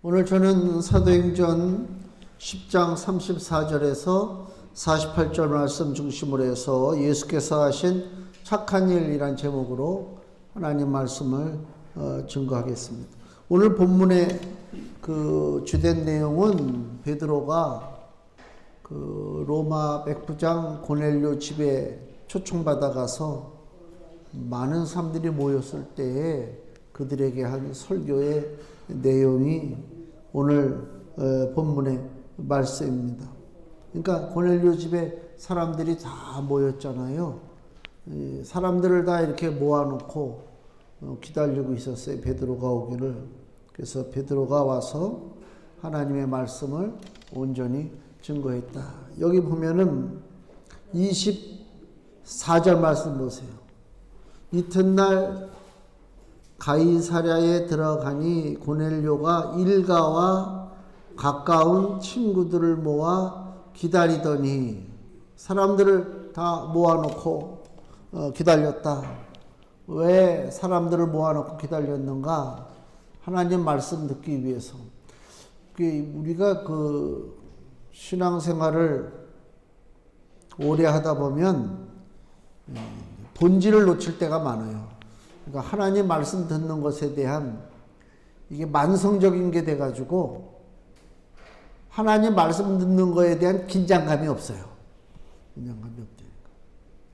오늘 저는 사도행전 10장 34절에서 48절 말씀 중심으로 해서 예수께서 하신 착한 일이란 제목으로 하나님 말씀을 증거하겠습니다. 오늘 본문의 그 주된 내용은 베드로가 그 로마 백부장 고넬료 집에 초청받아 가서 많은 사람들이 모였을 때에 그들에게 한 설교의 내용이 오늘 본문의 말씀입니다. 그러니까 고넬료 집에 사람들이 다 모였잖아요. 사람들을 다 이렇게 모아놓고 기다리고 있었어요. 베드로가 오기를. 그래서 베드로가 와서 하나님의 말씀을 온전히 증거했다. 여기 보면은 24절 말씀 보세요. 이튿날 가이사랴에 들어가니 고넬료가 일가와 가까운 친구들을 모아 기다리더니, 사람들을 다 모아놓고 기다렸다. 왜 사람들을 모아놓고 기다렸는가? 하나님 말씀 듣기 위해서. 우리가 그 신앙생활을 오래 하다 보면 본질을 놓칠 때가 많아요. 그러니까 하나님 말씀 듣는 것에 대한 이게 만성적인 게 돼가지고 하나님 말씀 듣는 거에 대한 긴장감이 없어요. 긴장감이 없다니까.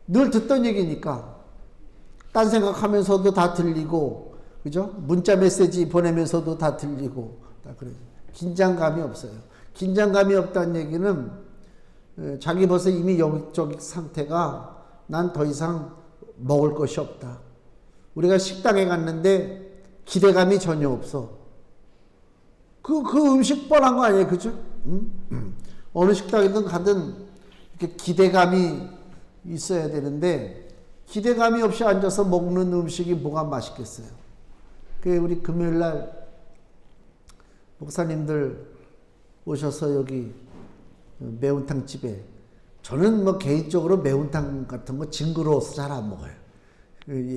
늘 듣던 얘기니까 딴 생각하면서도 다 들리고, 그죠? 문자 메시지 보내면서도 다 들리고, 다 그래요. 긴장감이 없어요. 긴장감이 없다는 얘기는 자기 벌써 이미 영적 상태가 난 더 이상 먹을 것이 없다. 우리가 식당에 갔는데 기대감이 전혀 없어. 그 음식 뻔한 거 아니에요? 그죠? 어느 식당이든 가든 이렇게 기대감이 있어야 되는데, 기대감이 없이 앉아서 먹는 음식이 뭐가 맛있겠어요? 우리 금요일 날 목사님들 오셔서 여기 매운탕 집에, 저는 뭐 개인적으로 매운탕 같은 거 징그러워서 잘 안 먹어요.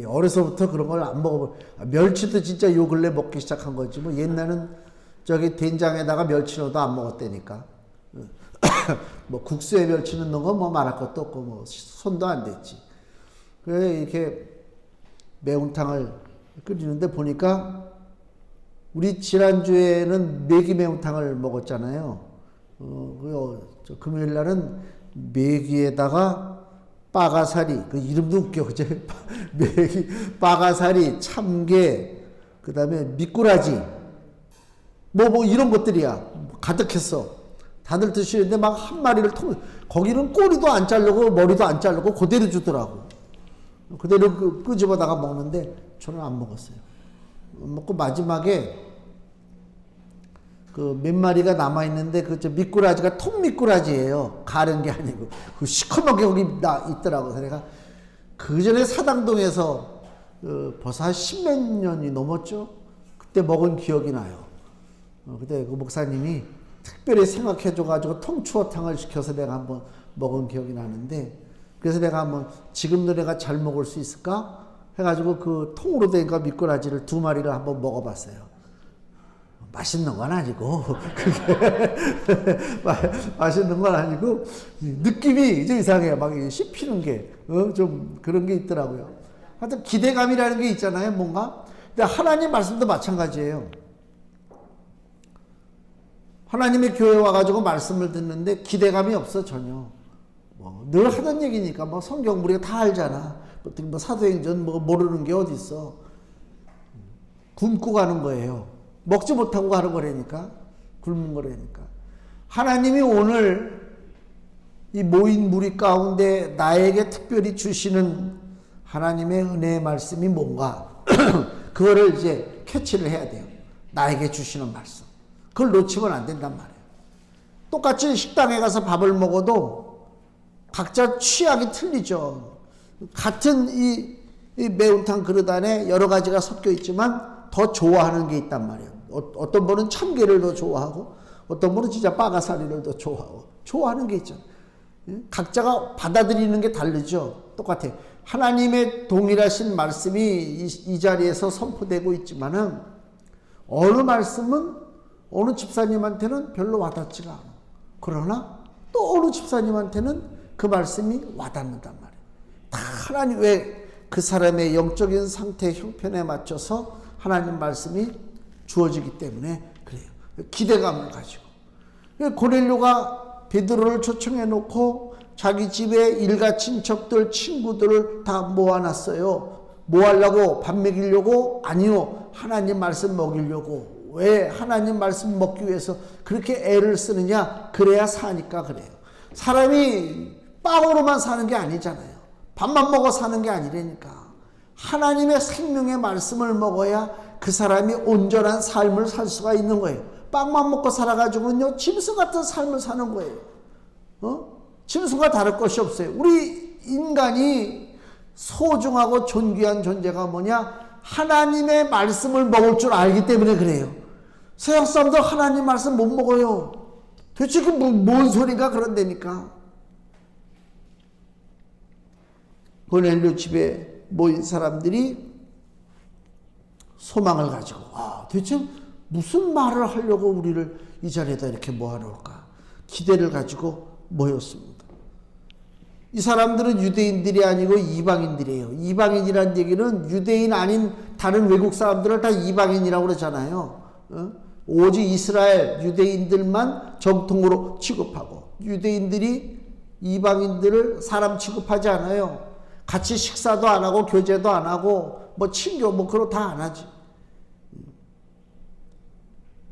어려서부터 그런 걸 안 먹어볼. 멸치도 진짜 요 근래 먹기 시작한 거지. 뭐 옛날은 저기 된장에다가 멸치 넣어도 안 먹었다니까. 뭐 국수에 멸치 넣는 건 뭐 말할 것도 없고 뭐 손도 안 댔지. 그래 이렇게 매운탕을 끓이는데 보니까 우리 지난주에는 메기 매운탕을 먹었잖아요. 저 금요일 날은 메기에다가 빠가사리, 그 이름도 웃겨, 그죠? 메기, 빠가사리, 참게, 그 다음에 미꾸라지, 뭐 이런 것들이야. 가득했어. 다들 드시는데 막 한 마리를 거기는 꼬리도 안 자르고 머리도 안 자르고 그대로 주더라고. 그대로 끄집어다가 먹는데 저는 안 먹었어요. 먹고 마지막에 그 몇 마리가 남아있는데 그 미꾸라지가 통미꾸라지예요. 가른 게 아니고. 그 시커멓게 거기 있더라고. 그래서 내가 그 전에 사당동에서 벌써 한 십몇 년이 넘었죠. 그때 먹은 기억이 나요. 그때 그 목사님이 특별히 생각해줘가지고 통추어탕을 시켜서 내가 한번 먹은 기억이 나는데, 그래서 내가 한번 지금도 내가 잘 먹을 수 있을까? 해가지고 그 통으로 된 거 미꾸라지를 2마리를 한번 먹어봤어요. 맛있는 건 아니고, 그게 맛있는 건 아니고, 느낌이 좀 이상해요. 막 씹히는 게, 좀 그런 게 있더라고요. 하여튼 기대감이라는 게 있잖아요, 뭔가. 근데 하나님 말씀도 마찬가지예요. 하나님의 교회 와가지고 말씀을 듣는데 기대감이 없어, 전혀. 늘 하던 얘기니까, 성경 우리가 다 알잖아. 사도행전 모르는 게 어디 있어. 굶고 가는 거예요. 먹지 못하고 가는 거라니까. 굶는 거라니까. 하나님이 오늘 이 모인 무리 가운데 나에게 특별히 주시는 하나님의 은혜의 말씀이 뭔가. 그거를 이제 캐치를 해야 돼요. 나에게 주시는 말씀. 그걸 놓치면 안 된단 말이에요. 똑같이 식당에 가서 밥을 먹어도 각자 취향이 틀리죠. 같은 이 매운탕 그릇 안에 여러 가지가 섞여 있지만 더 좋아하는 게 있단 말이에요. 어떤 분은 참게를 더 좋아하고, 어떤 분은 진짜 빠가사리를 더 좋아하고, 좋아하는 게 있죠. 각자가 받아들이는 게 다르죠. 똑같아. 하나님의 동일하신 말씀이 이 자리에서 선포되고 있지만은, 어느 말씀은 어느 집사님한테는 별로 와닿지가 않아. 그러나 또 어느 집사님한테는 그 말씀이 와닿는단 말이에요. 다 하나님, 왜? 그 사람의 영적인 상태, 형편에 맞춰서 하나님 말씀이 주어지기 때문에 그래요. 기대감을 가지고. 고넬료가 베드로를 초청해 놓고 자기 집에 일가 친척들, 친구들을 다 모아놨어요. 뭐 하려고? 밥 먹이려고? 아니요. 하나님 말씀 먹이려고. 왜 하나님 말씀 먹기 위해서 그렇게 애를 쓰느냐? 그래야 사니까 그래요. 사람이 빵으로만 사는 게 아니잖아요. 밥만 먹어 사는 게 아니라니까. 하나님의 생명의 말씀을 먹어야 그 사람이 온전한 삶을 살 수가 있는 거예요. 빵만 먹고 살아가지고는요, 짐승 같은 삶을 사는 거예요. 짐승과 다를 것이 없어요. 우리 인간이 소중하고 존귀한 존재가 뭐냐? 하나님의 말씀을 먹을 줄 알기 때문에 그래요. 세상 사람들 하나님 말씀 못 먹어요. 도대체 그 뭔 소리가 그런다니까. 고넬료 집에 모인 사람들이 소망을 가지고, 도대체 무슨 말을 하려고 우리를 이 자리에다 이렇게 모아놓을까? 기대를 가지고 모였습니다. 이 사람들은 유대인들이 아니고 이방인들이에요. 이방인이라는 얘기는 유대인 아닌 다른 외국 사람들을 다 이방인이라고 그러잖아요. 오직 이스라엘 유대인들만 정통으로 취급하고, 유대인들이 이방인들을 사람 취급하지 않아요. 같이 식사도 안 하고 교제도 안 하고 뭐 친교 뭐 그런 거 다 안 하지.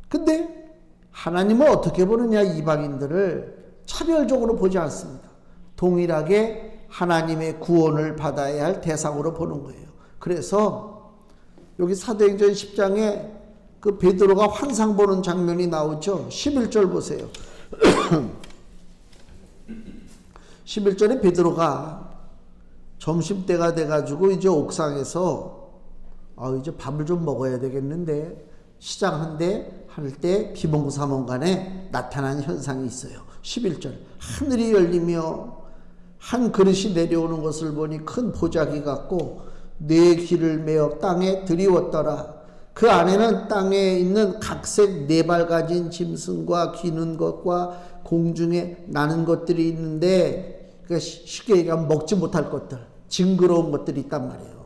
근데 하나님은 어떻게 보느냐? 이방인들을 차별적으로 보지 않습니다. 동일하게 하나님의 구원을 받아야 할 대상으로 보는 거예요. 그래서 여기 사도행전 10장에 그 베드로가 환상 보는 장면이 나오죠. 11절 보세요. 11절에 베드로가 점심때가 돼가지고 이제 옥상에서 이제 밥을 좀 먹어야 되겠는데 시장한데 할 때 비몽사몽간에 나타난 현상이 있어요. 11절 하늘이 열리며 한 그릇이 내려오는 것을 보니 큰 보자기 같고 네 귀를 메어 땅에 들이웠더라. 그 안에는 땅에 있는 각색 네 발 가진 짐승과 기는 것과 공중에 나는 것들이 있는데, 그러니까 쉽게 얘기하면 먹지 못할 것들, 징그러운 것들이 있단 말이에요.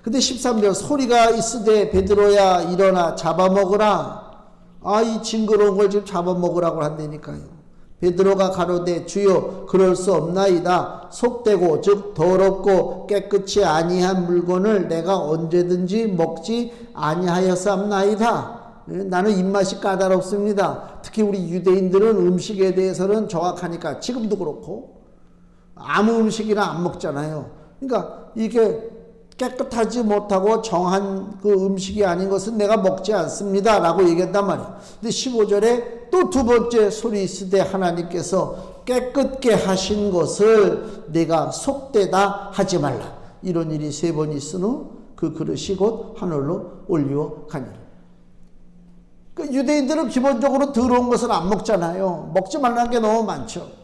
근데 13절 소리가 있으되 베드로야 일어나 잡아먹으라. 이 징그러운 걸 지금 잡아먹으라고 한다니까요. 베드로가 가로되 주여 그럴 수 없나이다. 속되고 즉 더럽고 깨끗이 아니한 물건을 내가 언제든지 먹지 아니하였사옵나이다. 나는 입맛이 까다롭습니다. 특히 우리 유대인들은 음식에 대해서는 정확하니까 지금도 그렇고 아무 음식이나 안 먹잖아요. 그러니까 이게 깨끗하지 못하고 정한 그 음식이 아닌 것은 내가 먹지 않습니다 라고 얘기했단 말이에요. 근데 15절에 또 두 번째 소리 있으되 하나님께서 깨끗게 하신 것을 내가 속되다 하지 말라. 이런 일이 세 번 있은 후 그 그릇이 곧 하늘로 올리워 가니라. 그 유대인들은 기본적으로 더러운 것은 안 먹잖아요. 먹지 말라는 게 너무 많죠.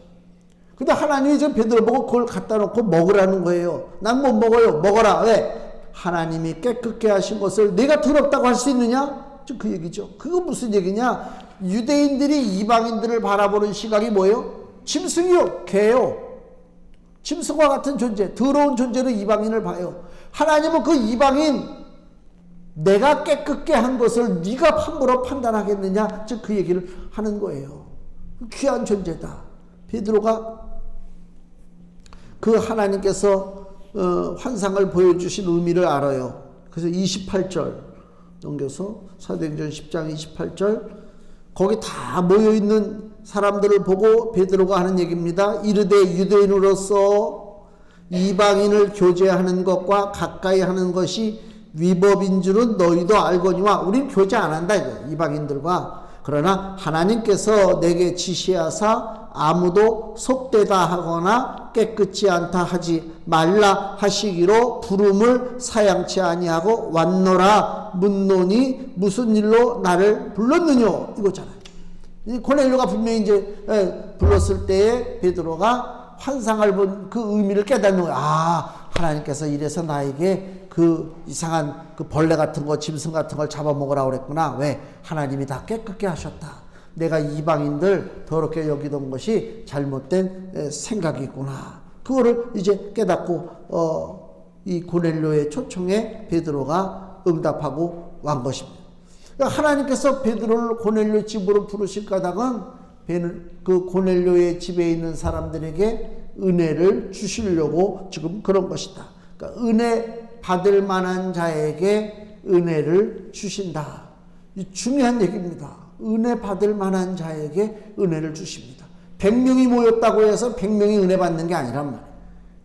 근데 하나님이 지금 베드로 보고 그걸 갖다 놓고 먹으라는 거예요. 난 못 먹어요. 먹어라. 왜? 하나님이 깨끗게 하신 것을 내가 더럽다고 할 수 있느냐? 그 얘기죠. 그거 무슨 얘기냐? 유대인들이 이방인들을 바라보는 시각이 뭐예요? 짐승이요. 개요. 짐승과 같은 존재, 더러운 존재로 이방인을 봐요. 하나님은 그 이방인, 내가 깨끗게 한 것을 네가 함부로 판단하겠느냐? 즉 그 얘기를 하는 거예요. 귀한 존재다. 베드로가 그 하나님께서 환상을 보여주신 의미를 알아요. 그래서 28절 넘겨서 사도행전 10장 28절 거기 다 모여있는 사람들을 보고 베드로가 하는 얘기입니다. 이르되 유대인으로서 이방인을 교제하는 것과 가까이 하는 것이 위법인 줄은 너희도 알거니와. 우린 교제 안 한다 이거 이방인들과. 그러나 하나님께서 내게 지시하사 아무도 속되다 하거나 깨끗지 않다 하지 말라 하시기로 부름을 사양치 아니하고 왔노라. 묻노니 무슨 일로 나를 불렀느뇨 이거잖아요. 고넬료가 분명히 이제 불렀을 때에 베드로가 환상을 본 그 의미를 깨닫는 거야. 하나님께서 이래서 나에게 그 이상한 그 벌레 같은 거, 짐승 같은 걸 잡아먹으라고 그랬구나. 왜? 하나님이 다 깨끗게 하셨다. 내가 이방인들 더럽게 여기던 것이 잘못된 생각이구나. 그거를 이제 깨닫고 이 고넬료의 초청에 베드로가 응답하고 wan 것입니다. 그러니까 하나님께서 베드로를 고넬료 집으로 부르실 까닭은 그 고넬료의 집에 있는 사람들에게 은혜를 주시려고 지금 그런 것이다. 그러니까 은혜 받을 만한 자에게 은혜를 주신다. 이 중요한 얘기입니다. 은혜 받을 만한 자에게 은혜를 주십니다. 100명이 모였다고 해서 100명이 은혜 받는 게 아니란 말이에요.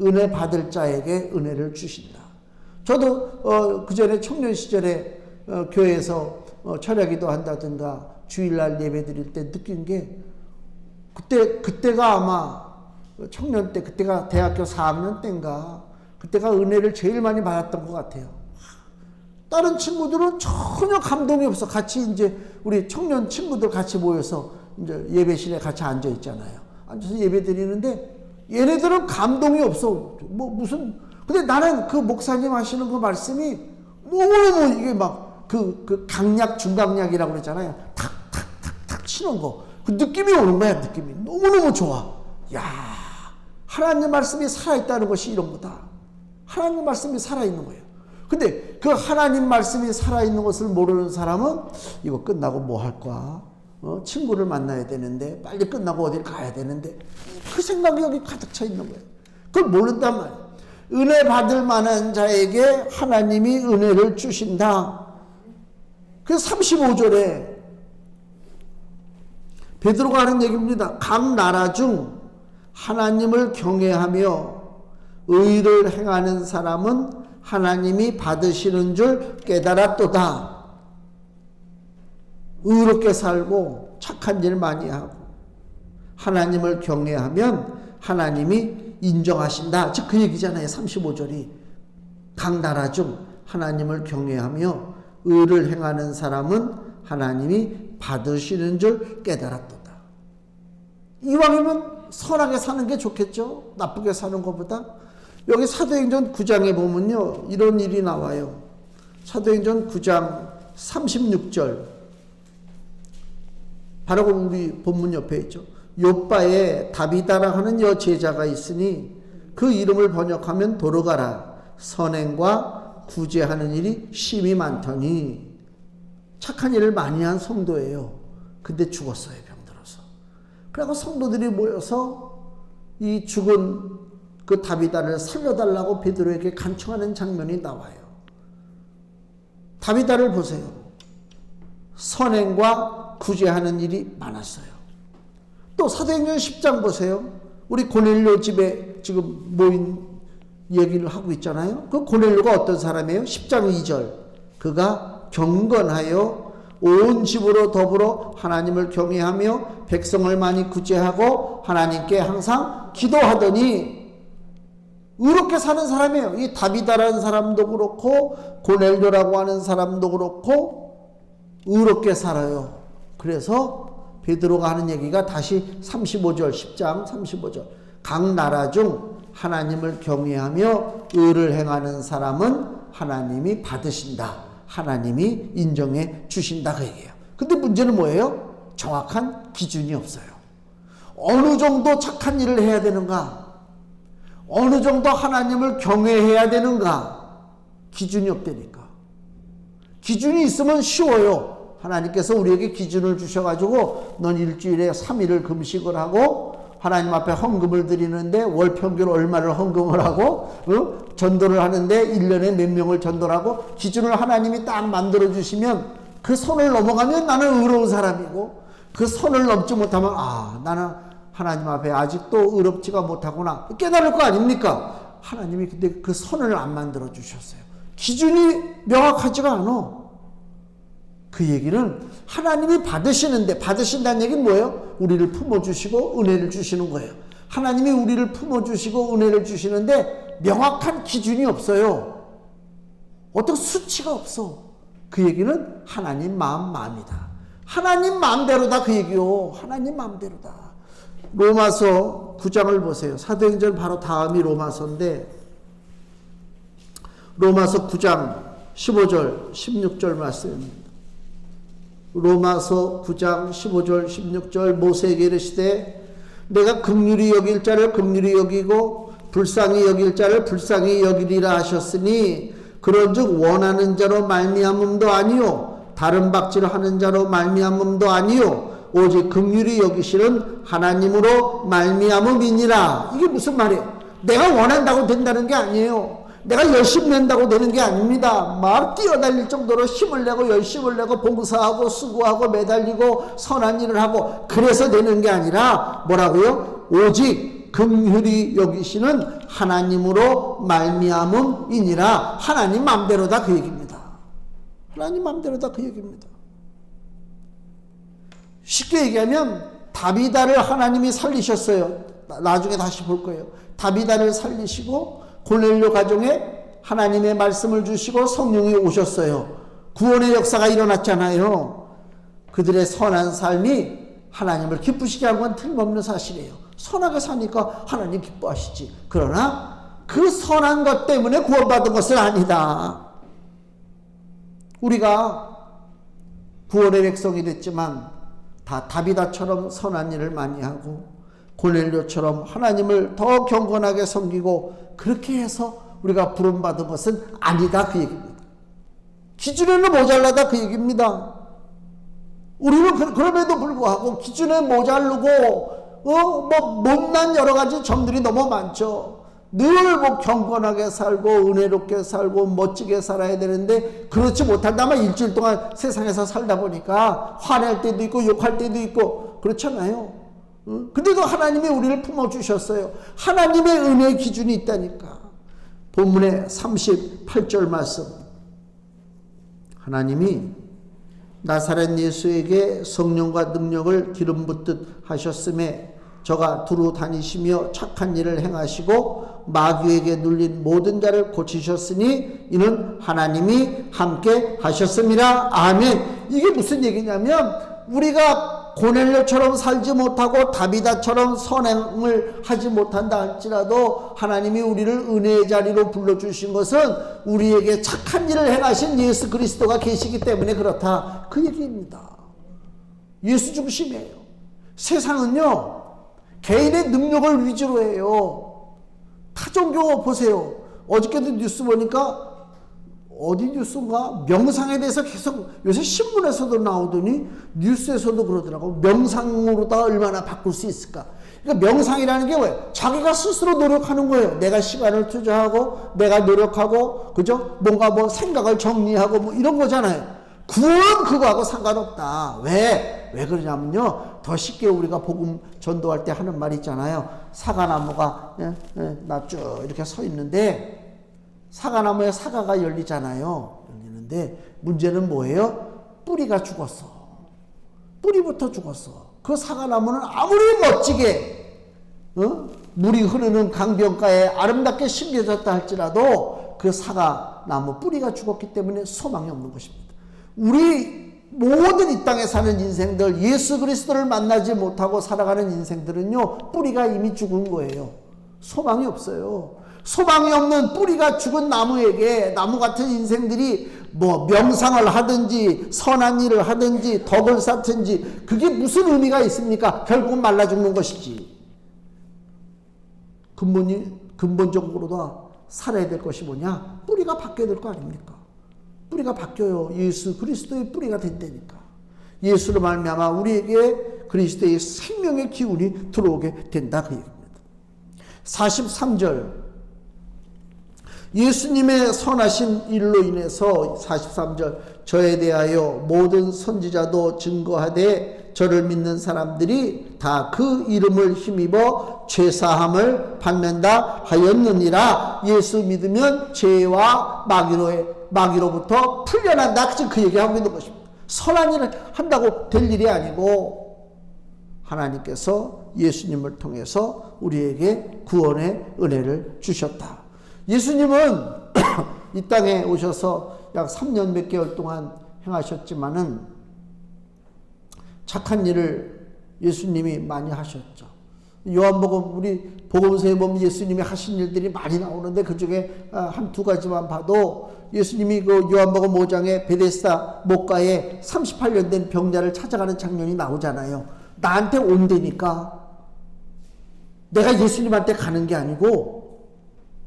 은혜 받을 자에게 은혜를 주신다. 저도 그 전에 청년 시절에 교회에서 철야기도 한다든가 주일날 예배 드릴 때 느낀 게 그때가 아마 청년 때, 그때가 대학교 4학년 때인가, 그때가 은혜를 제일 많이 받았던 것 같아요. 다른 친구들은 전혀 감동이 없어. 같이 이제 우리 청년 친구들 같이 모여서 이제 예배실에 같이 앉아 있잖아요. 앉아서 예배 드리는데 얘네들은 감동이 없어. 근데 나는 그 목사님 하시는 그 말씀이 너무너무 이게 막 그 강약, 중강약이라고 그랬잖아요. 탁탁탁탁 치는 거. 그 느낌이 오는 거야, 느낌이. 너무너무 좋아. 야, 하나님 말씀이 살아있다는 것이 이런 거다. 하나님 말씀이 살아있는 거예요. 근데 그 하나님 말씀이 살아있는 것을 모르는 사람은 이거 끝나고 뭐 할 거야? 친구를 만나야 되는데, 빨리 끝나고 어딜 가야 되는데, 그 생각이 여기 가득 차 있는 거예요. 그걸 모른단 말이에요. 은혜 받을 만한 자에게 하나님이 은혜를 주신다. 그래서 35절에 베드로가 하는 얘기입니다. 각 나라 중 하나님을 경외하며 의를 행하는 사람은 하나님이 받으시는 줄 깨달았도다. 의롭게 살고 착한 일 많이 하고 하나님을 경외하면 하나님이 인정하신다. 즉 그 얘기잖아요. 35절이 각 나라 중 하나님을 경외하며 의를 행하는 사람은 하나님이 받으시는 줄 깨달았도다. 이왕이면 선하게 사는 게 좋겠죠. 나쁘게 사는 것보다. 여기 사도행전 9장에 보면요, 이런 일이 나와요. 사도행전 9장 36절. 바로 우리 본문 옆에 있죠. 요바에 다비다라 하는 여제자가 있으니 그 이름을 번역하면 도르가라. 선행과 구제하는 일이 심히 많더니. 착한 일을 많이 한 성도예요. 근데 죽었어요, 병들어서. 그래서 성도들이 모여서 이 죽은 그 다비다를 살려달라고 베드로에게 간청하는 장면이 나와요. 다비다를 보세요. 선행과 구제하는 일이 많았어요. 또 사도행전 10장 보세요. 우리 고넬료 집에 지금 모인 얘기를 하고 있잖아요. 그 고넬료가 어떤 사람이에요? 10장 2절. 그가 경건하여 온 집으로 더불어 하나님을 경외하며 백성을 많이 구제하고 하나님께 항상 기도하더니 의롭게 사는 사람이에요. 이 다비다라는 사람도 그렇고 고넬료라고 하는 사람도 그렇고 의롭게 살아요. 그래서 베드로가 하는 얘기가 다시 35절 10장 35절 각 나라 중 하나님을 경외하며 의를 행하는 사람은 하나님이 받으신다. 하나님이 인정해 주신다 그 얘기예요. 근데 문제는 뭐예요? 정확한 기준이 없어요. 어느 정도 착한 일을 해야 되는가? 어느 정도 하나님을 경외해야 되는가? 기준이 없다니까. 기준이 있으면 쉬워요. 하나님께서 우리에게 기준을 주셔가지고 넌 일주일에 3일을 금식을 하고 하나님 앞에 헌금을 드리는데 월 평균 얼마를 헌금을 하고 전도를 하는데 1년에 몇 명을 전도를 하고 기준을 하나님이 딱 만들어주시면 그 선을 넘어가면 나는 의로운 사람이고 그 선을 넘지 못하면 나는 하나님 앞에 아직도 의롭지가 못하구나 깨달을 거 아닙니까? 하나님이 근데 그 선을 안 만들어 주셨어요. 기준이 명확하지가 않아. 그 얘기는 하나님이 받으시는데 받으신다는 얘기는 뭐예요? 우리를 품어주시고 은혜를 주시는 거예요. 하나님이 우리를 품어주시고 은혜를 주시는데 명확한 기준이 없어요. 어떤 수치가 없어. 그 얘기는 하나님 마음이다. 하나님 마음대로다 그 얘기요. 하나님 마음대로다. 로마서 9장을 보세요. 사도행전 바로 다음이 로마서인데 로마서 9장 15절 16절 말씀입니다. 로마서 9장 15절 16절 모세에게 이르시되 내가 긍휼히 여길 자를 긍휼히 여기고 불쌍히 여길 자를 불쌍히 여기리라 하셨으니 그런즉 원하는 자로 말미암음도 아니요 다른 박질을 하는 자로 말미암음도 아니요 오직 긍휼히 여기시는 하나님으로 말미암음이니라. 이게 무슨 말이에요? 내가 원한다고 된다는 게 아니에요. 내가 열심히 낸다고 되는 게 아닙니다. 막 뛰어달릴 정도로 힘을 내고 열심을 내고 봉사하고 수고하고 매달리고 선한 일을 하고 그래서 되는 게 아니라 뭐라고요? 오직 긍휼히 여기시는 하나님으로 말미암음이니라. 하나님 맘대로다 그 얘기입니다. 하나님 맘대로다 그 얘기입니다. 쉽게 얘기하면 다비다를 하나님이 살리셨어요. 나중에 다시 볼 거예요. 다비다를 살리시고 고넬료 가정에 하나님의 말씀을 주시고 성령이 오셨어요. 구원의 역사가 일어났잖아요. 그들의 선한 삶이 하나님을 기쁘시게 한 건 틀림없는 사실이에요. 선하게 사니까 하나님 기뻐하시지. 그러나 그 선한 것 때문에 구원받은 것은 아니다. 우리가 구원의 백성이 됐지만 다 다비다처럼 선한 일을 많이 하고 고넬료처럼 하나님을 더 경건하게 섬기고 그렇게 해서 우리가 부름받은 것은 아니다 그 얘기입니다. 기준에는 모자라다 그 얘기입니다. 우리는 그럼에도 불구하고 기준에 모자르고 못난 여러 가지 점들이 너무 많죠. 늘 뭐 경건하게 살고 은혜롭게 살고 멋지게 살아야 되는데 그렇지 못한다면 일주일 동안 세상에서 살다 보니까 화낼 때도 있고 욕할 때도 있고 그렇잖아요. 근데도 하나님이 우리를 품어주셨어요. 하나님의 은혜의 기준이 있다니까. 본문의 38절 말씀. 하나님이 나사렛 예수에게 성령과 능력을 기름 붓듯 하셨음에 저가 두루 다니시며 착한 일을 행하시고 마귀에게 눌린 모든 자를 고치셨으니 이는 하나님이 함께 하셨음이라. 아멘. 이게 무슨 얘기냐면 우리가 고넬료처럼 살지 못하고 다비다처럼 선행을 하지 못한다 할지라도 하나님이 우리를 은혜의 자리로 불러주신 것은 우리에게 착한 일을 행하신 예수 그리스도가 계시기 때문에 그렇다 그 얘기입니다. 예수 중심이에요. 세상은요 개인의 능력을 위주로 해요. 타종교 보세요. 어저께도 뉴스 보니까 어디 뉴스인가 명상에 대해서 계속 요새 신문에서도 나오더니 뉴스에서도 그러더라고. 명상으로다 얼마나 바꿀 수 있을까. 그러니까 명상이라는 게 뭐예요? 자기가 스스로 노력하는 거예요. 내가 시간을 투자하고 내가 노력하고 그죠? 뭔가 뭐 생각을 정리하고 뭐 이런 거잖아요. 구원 그거하고 상관없다. 왜 그러냐면요. 더 쉽게 우리가 복음 전도할 때 하는 말이 있잖아요. 사과나무가 나 쭉 이렇게 서 있는데 사과나무에 사과가 열리잖아요. 열리는데 문제는 뭐예요? 뿌리가 죽었어. 뿌리부터 죽었어. 그 사과나무는 아무리 멋지게 물이 흐르는 강변가에 아름답게 심겨졌다 할지라도 그 사과나무 뿌리가 죽었기 때문에 소망이 없는 것입니다. 우리 모든 이 땅에 사는 인생들 예수 그리스도를 만나지 못하고 살아가는 인생들은요 뿌리가 이미 죽은 거예요. 소망이 없어요. 소망이 없는 뿌리가 죽은 나무에게 나무 같은 인생들이 뭐 명상을 하든지 선한 일을 하든지 덕을 쌓든지 그게 무슨 의미가 있습니까? 결국은 말라 죽는 것이지. 근본적으로 다 살아야 될 것이 뭐냐? 뿌리가 바뀌어야 될 거 아닙니까? 뿌리가 바뀌어요. 예수 그리스도의 뿌리가 된다니까. 예수로 말미암아 우리에게 그리스도의 생명의 기운이 들어오게 된다 그 얘기입니다. 43절 예수님의 선하신 일로 인해서 43절 저에 대하여 모든 선지자도 증거하되 저를 믿는 사람들이 다 그 이름을 힘입어 죄사함을 받는다 하였느니라. 예수 믿으면 죄와 마귀로부터 풀려난다. 그 얘기하고 있는 것입니다. 선한 일을 한다고 될 일이 아니고 하나님께서 예수님을 통해서 우리에게 구원의 은혜를 주셨다. 예수님은 이 땅에 오셔서 약 3년 몇 개월 동안 행하셨지만은 착한 일을 예수님이 많이 하셨죠. 요한복음 우리 복음서에 보면 예수님이 하신 일들이 많이 나오는데 그중에 한 두 가지만 봐도 예수님이 그 요한복음 5장에 베데스다 목가에 38년 된 병자를 찾아가는 장면이 나오잖아요. 나한테 온다니까. 내가 예수님한테 가는 게 아니고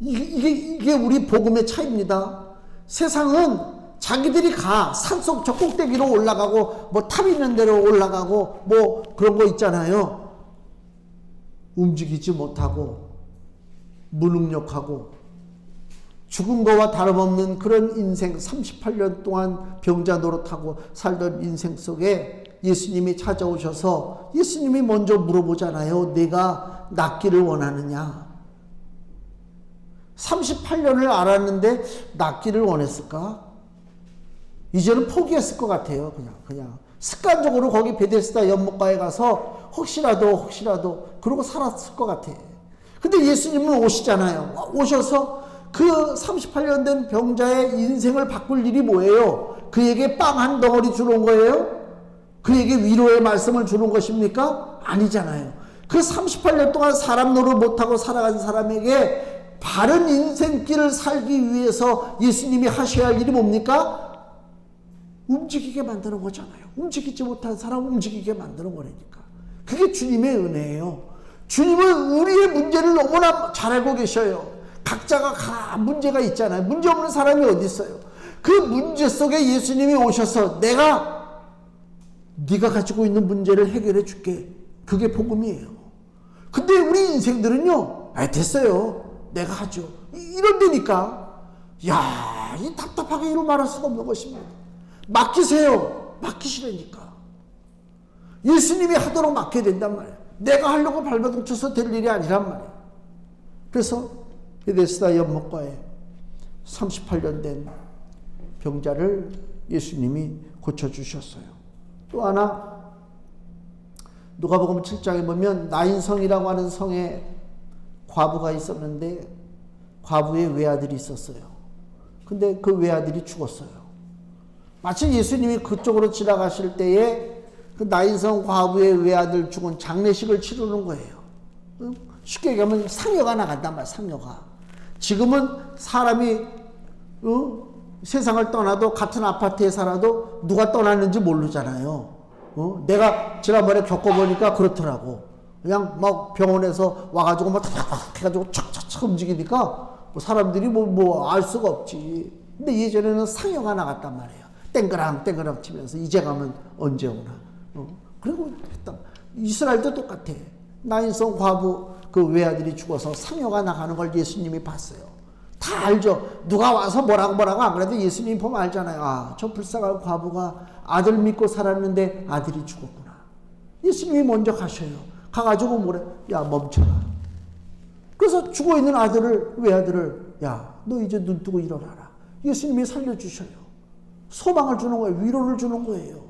이게 우리 복음의 차이입니다. 세상은 자기들이 산속 저 꼭대기로 올라가고 뭐 탑 있는 데로 올라가고 뭐 그런 거 있잖아요. 움직이지 못하고 무능력하고 죽은 거와 다름없는 그런 인생, 38년 동안 병자 노릇하고 살던 인생 속에 예수님이 찾아오셔서 예수님이 먼저 물어보잖아요. 내가 낫기를 원하느냐? 38년을 알았는데 낫기를 원했을까? 이제는 포기했을 것 같아요. 그냥 습관적으로 거기 베데스다 연못가에 가서 혹시라도 그러고 살았을 것 같아. 근데 예수님은 오시잖아요. 오셔서 그 38년 된 병자의 인생을 바꿀 일이 뭐예요? 그에게 빵 한 덩어리 주는 거예요? 그에게 위로의 말씀을 주는 것입니까? 아니잖아요. 그 38년 동안 사람 노릇 못하고 살아간 사람에게 바른 인생길을 살기 위해서 예수님이 하셔야 할 일이 뭡니까? 움직이게 만드는 거잖아요. 움직이지 못한 사람 움직이게 만드는 거라니까. 그게 주님의 은혜예요. 주님은 우리의 문제를 너무나 잘 알고 계셔요. 각자가 문제가 있잖아요. 문제 없는 사람이 어디 있어요? 그 문제 속에 예수님이 오셔서 네가 가지고 있는 문제를 해결해 줄게. 그게 복음이에요. 근데 우리 인생들은요, 됐어요. 내가 하죠. 이런다니까. 야, 이 답답하게 이런 말할 수가 없는 것입니다. 맡기세요. 맡기시라니까. 예수님이 하도록 맡겨야 된단 말이에요. 내가 하려고 발버둥 쳐서 될 일이 아니란 말이에요. 그래서 베데스다 연못가에 38년 된 병자를 예수님이 고쳐주셨어요. 또 하나 누가복음 7장에 보면 나인성이라고 하는 성에 과부가 있었는데 과부의 외아들이 있었어요. 근데 그 외아들이 죽었어요. 마치 예수님이 그쪽으로 지나가실 때에 그 나인성 과부의 외아들 죽은 장례식을 치르는 거예요. 쉽게 얘기하면 상여가 나간단 말이야. 상여가. 지금은 사람이 세상을 떠나도 같은 아파트에 살아도 누가 떠났는지 모르잖아요. 내가 지난번에 겪어보니까 그렇더라고. 그냥 막 병원에서 와가지고 막 탁탁 해가지고 촥촥촥 움직이니까 사람들이 뭐 알 수가 없지. 근데 예전에는 상여가 나갔단 말이에요. 땡그랑 치면서 이제 가면 언제 오나. 그리고 했다. 이스라엘도 똑같아. 나인성 과부 그 외아들이 죽어서 상여가 나가는 걸 예수님이 봤어요. 다 알죠. 누가 와서 뭐라고 안 그래도 예수님이 보면 알잖아요. 저 불쌍한 과부가 아들 믿고 살았는데 아들이 죽었구나. 예수님이 먼저 가셔요. 가가지고 뭐래? 야, 멈춰라. 그래서 죽어있는 외아들을 야, 너 이제 눈 뜨고 일어나라. 예수님이 살려주셔요. 소망을 주는 거예요. 위로를 주는 거예요.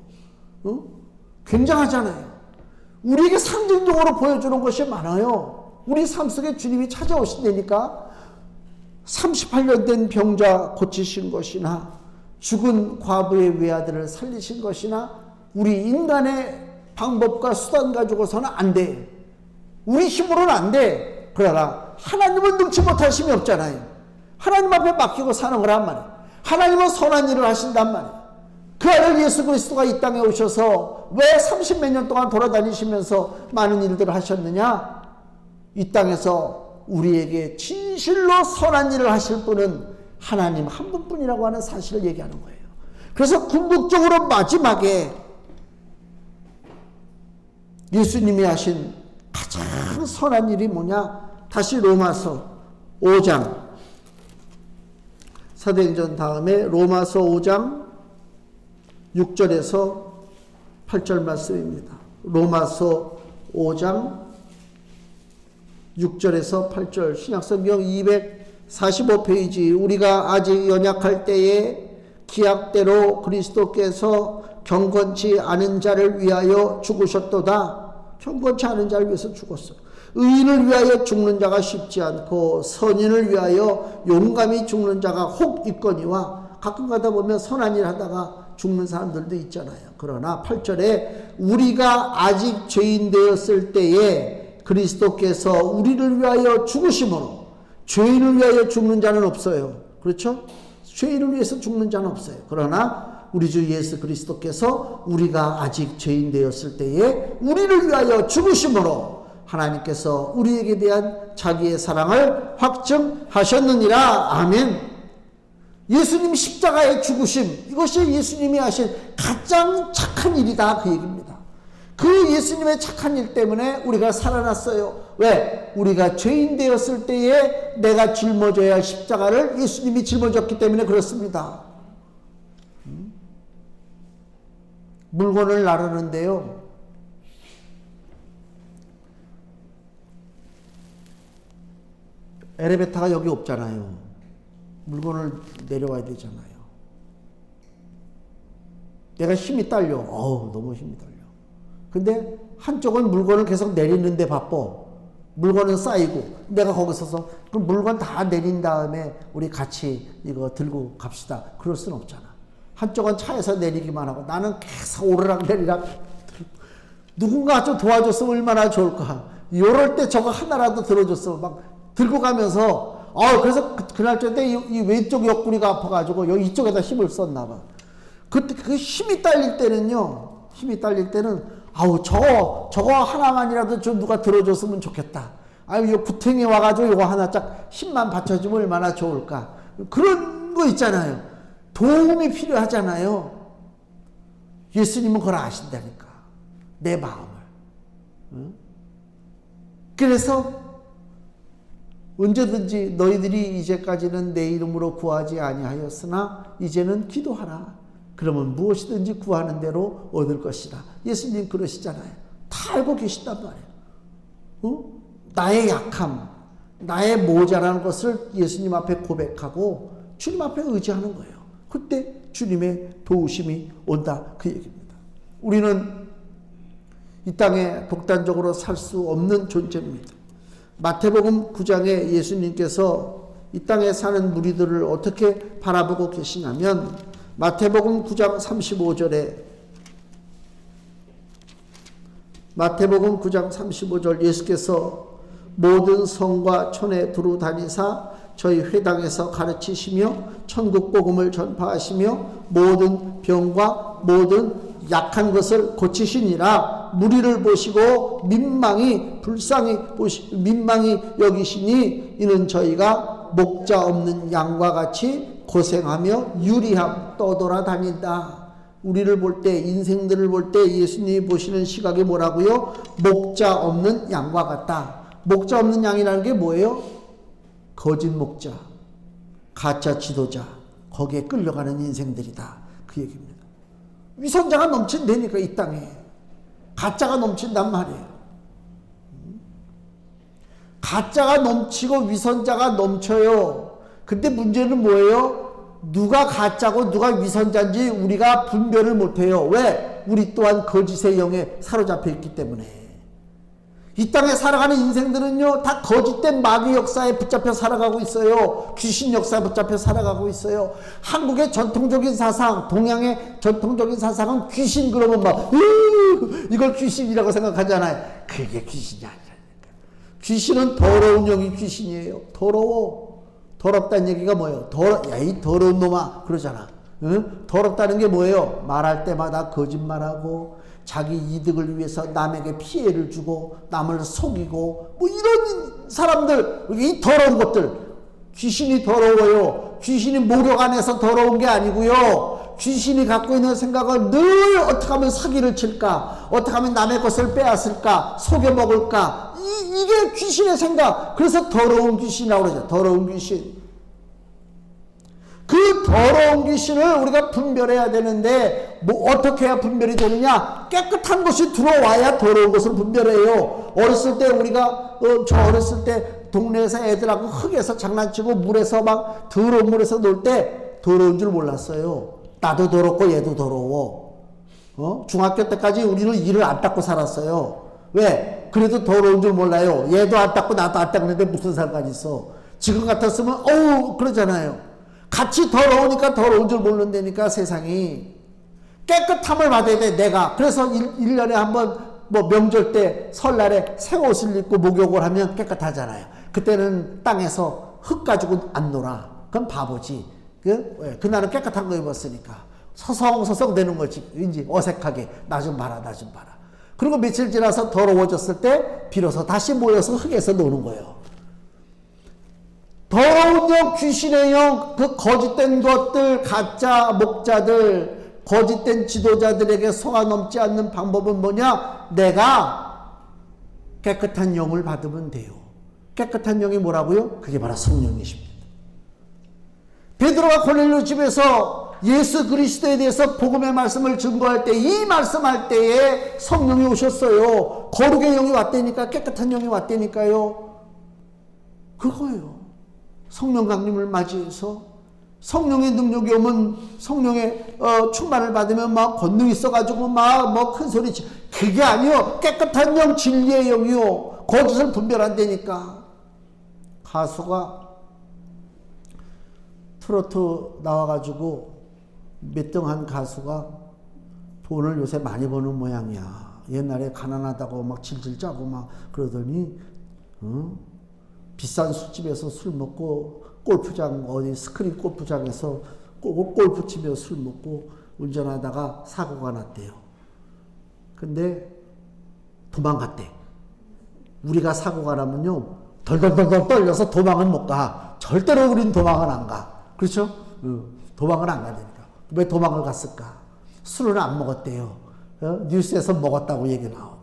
굉장하잖아요. 우리에게 상징적으로 보여주는 것이 많아요. 우리 삶 속에 주님이 찾아오신다니까. 38년 된 병자 고치신 것이나 죽은 과부의 외아들을 살리신 것이나 우리 인간의 방법과 수단 가지고서는 안 돼. 우리 힘으로는 안 돼. 그러나 하나님은 능치 못할 힘이 없잖아요. 하나님 앞에 맡기고 사는 거란 말이에요. 하나님은 선한 일을 하신단 말이에요. 그 아들 예수 그리스도가 이 땅에 오셔서 왜 30몇 년 동안 돌아다니시면서 많은 일들을 하셨느냐? 이 땅에서 우리에게 진실로 선한 일을 하실 분은 하나님 한 분뿐이라고 하는 사실을 얘기하는 거예요. 그래서 궁극적으로 마지막에 예수님이 하신 가장 선한 일이 뭐냐? 다시 로마서 5장 사도행전 다음에 로마서 5장 6절에서 8절 말씀입니다. 로마서 5장 6절에서 8절 신약성경 245페이지 우리가 아직 연약할 때에 기약대로 그리스도께서 경건치 않은 자를 위하여 죽으셨도다. 경건치 않은 자를 위해서 죽었어요. 의인을 위하여 죽는 자가 쉽지 않고 선인을 위하여 용감히 죽는 자가 혹 있거니와 가끔 가다 보면 선한 일 하다가 죽는 사람들도 있잖아요. 그러나 8절에 우리가 아직 죄인 되었을 때에 그리스도께서 우리를 위하여 죽으심으로 죄인을 위하여 죽는 자는 없어요. 그렇죠? 죄인을 위해서 죽는 자는 없어요. 그러나 우리 주 예수 그리스도께서 우리가 아직 죄인 되었을 때에 우리를 위하여 죽으심으로 하나님께서 우리에게 대한 자기의 사랑을 확증하셨느니라. 아멘. 예수님 십자가의 죽으심, 이것이 예수님이 하신 가장 착한 일이다, 그 얘기입니다. 그 예수님의 착한 일 때문에 우리가 살아났어요. 왜? 우리가 죄인 되었을 때에 내가 짊어져야 할 십자가를 예수님이 짊어졌기 때문에 그렇습니다. 물건을 나르는데요, 엘리베이터가 여기 없잖아요. 물건을 내려와야 되잖아요. 내가 힘이 딸려. 너무 힘이 딸려. 근데 한쪽은 물건을 계속 내리는데 바빠. 물건은 쌓이고 내가 거기 서서 그럼 물건 다 내린 다음에 우리 같이 이거 들고 갑시다. 그럴 수는 없잖아. 한쪽은 차에서 내리기만 하고 나는 계속 오르락 내리락. 누군가 좀 도와줬으면 얼마나 좋을까. 요럴 때 저거 하나라도 들어줬으면 막 들고 가면서 그래서 그날 저때 이 왼쪽 옆구리가 아파가지고 여기 이쪽에다 힘을 썼나 봐. 그때 그 힘이 딸릴 때는요, 저거 하나만이라도 좀 누가 들어줬으면 좋겠다. 이 구탱이 와가지고 이거 하나 짝 힘만 받쳐주면 얼마나 좋을까. 그런 거 있잖아요. 도움이 필요하잖아요. 예수님은 그걸 아신다니까. 내 마음을. 그래서 언제든지 너희들이 이제까지는 내 이름으로 구하지 아니하였으나 이제는 기도하라. 그러면 무엇이든지 구하는 대로 얻을 것이다. 예수님 그러시잖아요. 다 알고 계신단 말이에요. 나의 약함, 나의 모자라는 것을 예수님 앞에 고백하고 주님 앞에 의지하는 거예요. 그때 주님의 도우심이 온다, 그 얘기입니다. 우리는 이 땅에 독단적으로 살 수 없는 존재입니다. 마태복음 9장에 예수님께서 이 땅에 사는 무리들을 어떻게 바라보고 계시냐면 마태복음 9장 35절에 마태복음 9장 35절 예수께서 모든 성과 촌에 두루 다니사 저희 회당에서 가르치시며 천국 복음을 전파하시며 모든 병과 모든 약한 것을 고치시니라. 무리를 보시고 민망히 여기시니 이는 저희가 목자 없는 양과 같이 고생하며 유리함 떠돌아다닌다. 우리를 볼 때, 인생들을 볼 때 예수님이 보시는 시각이 뭐라고요? 목자 없는 양과 같다. 목자 없는 양이라는 게 뭐예요? 거짓 목자, 가짜 지도자, 거기에 끌려가는 인생들이다, 그 얘기입니다. 위선자가 넘친다니까, 이 땅에. 가짜가 넘친단 말이에요. 가짜가 넘치고 위선자가 넘쳐요. 근데 문제는 뭐예요? 누가 가짜고 누가 위선자인지 우리가 분별을 못해요. 왜? 우리 또한 거짓의 영에 사로잡혀 있기 때문에. 이 땅에 살아가는 인생들은요, 다 거짓된 마귀 역사에 붙잡혀 살아가고 있어요. 귀신 역사에 붙잡혀 살아가고 있어요. 한국의 전통적인 사상, 동양의 전통적인 사상은 귀신 그러면 막 이걸 귀신이라고 생각하잖아요. 그게 귀신이 아니라니까. 귀신은 더러운 영이 귀신이에요. 더러워. 더럽다는 얘기가 뭐예요? 야, 이 더러운 놈아, 그러잖아. 응? 더럽다는 게 뭐예요? 말할 때마다 거짓말하고 자기 이득을 위해서 남에게 피해를 주고 남을 속이고 뭐 이런 사람들, 이 더러운 것들. 귀신이 더러워요. 귀신이 모력 안에서 더러운 게 아니고요. 귀신이 갖고 있는 생각은 늘 어떻게 하면 사기를 칠까, 어떻게 하면 남의 것을 빼앗을까, 속여먹을까, 이게 귀신의 생각. 그래서 더러운 귀신이라고 그러죠. 더러운 귀신. 그 더러운 귀신을 우리가 분별해야 되는데 뭐 어떻게 해야 분별이 되느냐? 깨끗한 것이 들어와야 더러운 것을 분별해요. 어렸을 때 우리가 저 어렸을 때 동네에서 애들하고 흙에서 장난치고 물에서 막 더러운 물에서 놀 때 더러운 줄 몰랐어요. 나도 더럽고 얘도 더러워. 중학교 때까지 우리는 이를 안 닦고 살았어요. 왜? 그래도 더러운 줄 몰라요. 얘도 안 닦고 나도 안 닦는데 무슨 상관이 있어. 지금 같았으면 그러잖아요. 같이 더러우니까 더러운 줄 모른다니까 세상이. 깨끗함을 받아야 돼, 내가. 그래서 1년에 한번 뭐 명절 때 설날에 새 옷을 입고 목욕을 하면 깨끗하잖아요. 그때는 땅에서 흙 가지고 안 놀아. 그럼 바보지. 그날은 깨끗한 거 입었으니까 서성서성 되는 거지. 왠지 어색하게 나 좀 봐라, 나 좀 봐라. 그리고 며칠 지나서 더러워졌을 때 비로소 다시 모여서 흙에서 노는 거예요. 더러운 영, 귀신의 영, 그 거짓된 것들, 가짜 목자들, 거짓된 지도자들에게 속아 넘지 않는 방법은 뭐냐? 내가 깨끗한 영을 받으면 돼요. 깨끗한 영이 뭐라고요? 그게 바로 성령이십니다. 베드로가 고넬료 집에서 예수 그리스도에 대해서 복음의 말씀을 증거할 때, 이 말씀할 때에 성령이 오셨어요. 거룩의 영이 왔다니까, 깨끗한 영이 왔다니까요. 그거예요. 성령 강림을 맞이해서 성령의 능력이 오면, 성령의 충만을 받으면 막 권능 있어가지고 막 뭐 큰 소리 치. 그게 아니요. 깨끗한 영, 진리의 영이요. 거짓을 분별한다니까. 가수가 트로트 나와가지고 몇 등 한 가수가 돈을 요새 많이 버는 모양이야. 옛날에 가난하다고 막 질질 짜고 막 그러더니 비싼 술집에서 술 먹고, 골프장 어디 스크린 골프장에서 골프 치며 술 먹고 운전하다가 사고가 났대요. 근데 도망갔대. 우리가 사고가 나면요 덜덜덜 떨려서 도망은 못 가. 절대로 우린 도망은 안 가. 그렇죠? 도망을 안 가니까. 왜 도망을 갔을까? 술은 안 먹었대요. 뉴스에서 먹었다고 얘기 나오고.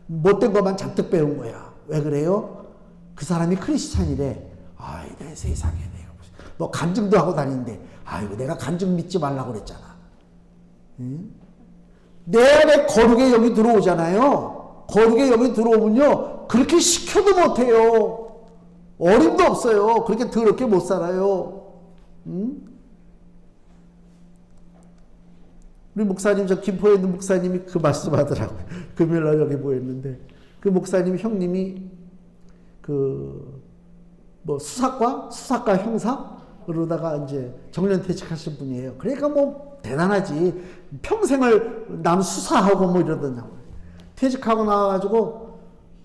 못된 것만 잔뜩 배운 거야. 왜 그래요? 그 사람이 크리스찬이래. 아이, 내 세상에 내가 뭐 간증도 하고 다니는데, 아이고 내가 간증 믿지 말라고 그랬잖아. 응? 내 안에 거룩의 영이 들어오잖아요. 거룩의 영이 들어오면요 그렇게 시켜도 못해요. 어림도 없어요. 그렇게 더럽게 못 살아요. 응? 우리 목사님, 저 김포에 있는 목사님이 그 말씀 하더라고요. 금요일날 여기 모였는데, 그 목사님 형님이 뭐 수사과 형사? 그러다가 이제 정년퇴직하신 분이에요. 그러니까 뭐 대단하지. 평생을 남 수사하고 뭐 이러더냐고. 퇴직하고 나와가지고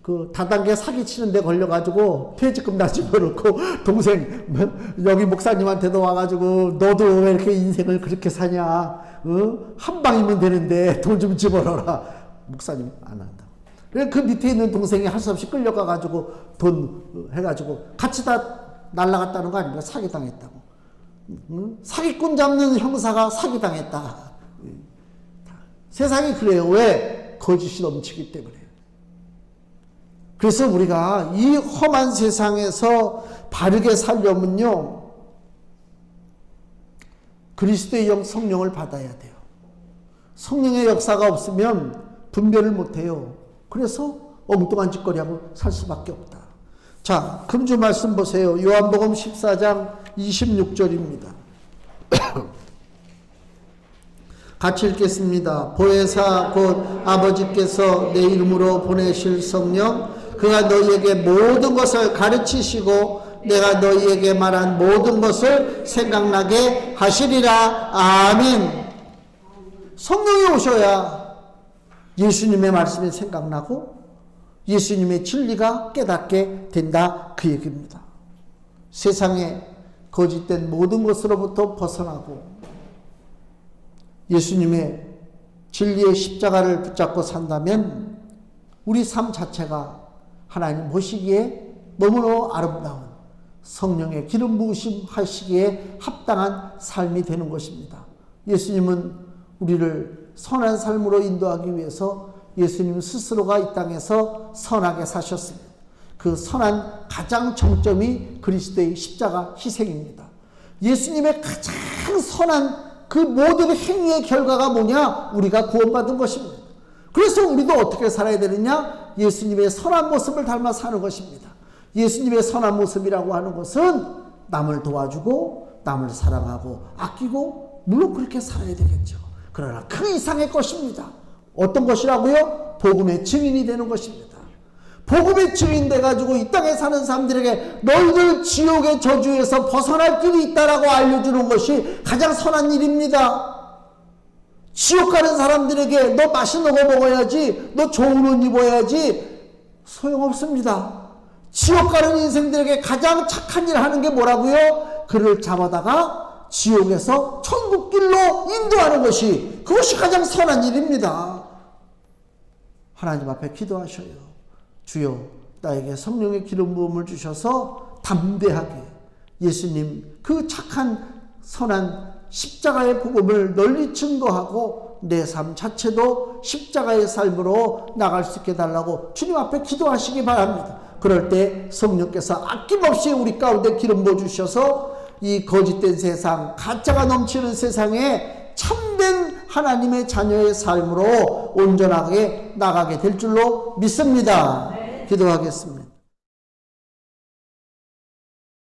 그 다단계 사기치는 데 걸려가지고 퇴직금 다 집어넣고 동생 여기 목사님한테도 와가지고 너도 왜 이렇게 인생을 그렇게 사냐, 한 방이면 되는데 돈 좀 집어넣어라. 목사님 안 한다. 그 밑에 있는 동생이 할 수 없이 끌려가가지고 돈 해가지고 같이 다 날라갔다는 거 아닙니까? 사기당했다고. 사기꾼 잡는 형사가 사기당했다. 세상이 그래요. 왜? 거짓이 넘치기 때문에. 그래서 우리가 이 험한 세상에서 바르게 살려면요 그리스도의 영 성령을 받아야 돼요. 성령의 역사가 없으면 분별을 못해요. 그래서 엉뚱한 짓거리하고 살 수밖에 없다. 자, 금주 말씀 보세요. 요한복음 14장 26절입니다. 같이 읽겠습니다. 보혜사 곧 아버지께서 내 이름으로 보내실 성령, 그가 너희에게 모든 것을 가르치시고 내가 너희에게 말한 모든 것을 생각나게 하시리라. 아멘. 성령이 오셔야 예수님의 말씀이 생각나고 예수님의 진리가 깨닫게 된다, 그 얘기입니다. 세상에 거짓된 모든 것으로부터 벗어나고 예수님의 진리의 십자가를 붙잡고 산다면 우리 삶 자체가 하나님 보시기에 너무나 아름다운 성령의 기름 부으심 하시기에 합당한 삶이 되는 것입니다. 예수님은 우리를 선한 삶으로 인도하기 위해서 예수님 스스로가 이 땅에서 선하게 사셨습니다. 그 선한 가장 정점이 그리스도의 십자가 희생입니다. 예수님의 가장 선한 그 모든 행위의 결과가 뭐냐? 우리가 구원받은 것입니다. 그래서 우리도 어떻게 살아야 되느냐? 예수님의 선한 모습을 닮아 사는 것입니다. 예수님의 선한 모습이라고 하는 것은 남을 도와주고 남을 사랑하고 아끼고 물론 그렇게 살아야 되겠죠. 그러나 그 이상의 것입니다. 어떤 것이라고요? 복음의 증인이 되는 것입니다. 복음의 증인 돼가지고 이 땅에 사는 사람들에게 너희들 지옥의 저주에서 벗어날 길이 있다라고 알려주는 것이 가장 선한 일입니다. 지옥 가는 사람들에게 너 맛있는 거 먹어야지, 너 좋은 옷 입어야지, 소용없습니다. 지옥 가는 인생들에게 가장 착한 일 하는 게 뭐라고요? 그를 잡아다가 지옥에서 천국길로 인도하는 것이, 그것이 가장 선한 일입니다. 하나님 앞에 기도하셔요. 주여, 나에게 성령의 기름 부음을 주셔서 담대하게 예수님 그 착한 선한 십자가의 복음을 널리 증거하고 내 삶 자체도 십자가의 삶으로 나갈 수 있게 달라고 주님 앞에 기도하시기 바랍니다. 그럴 때 성령께서 아낌없이 우리 가운데 기름 부어 주셔서 이 거짓된 세상, 가짜가 넘치는 세상에 참된 하나님의 자녀의 삶으로 온전하게 나가게 될 줄로 믿습니다. 기도하겠습니다.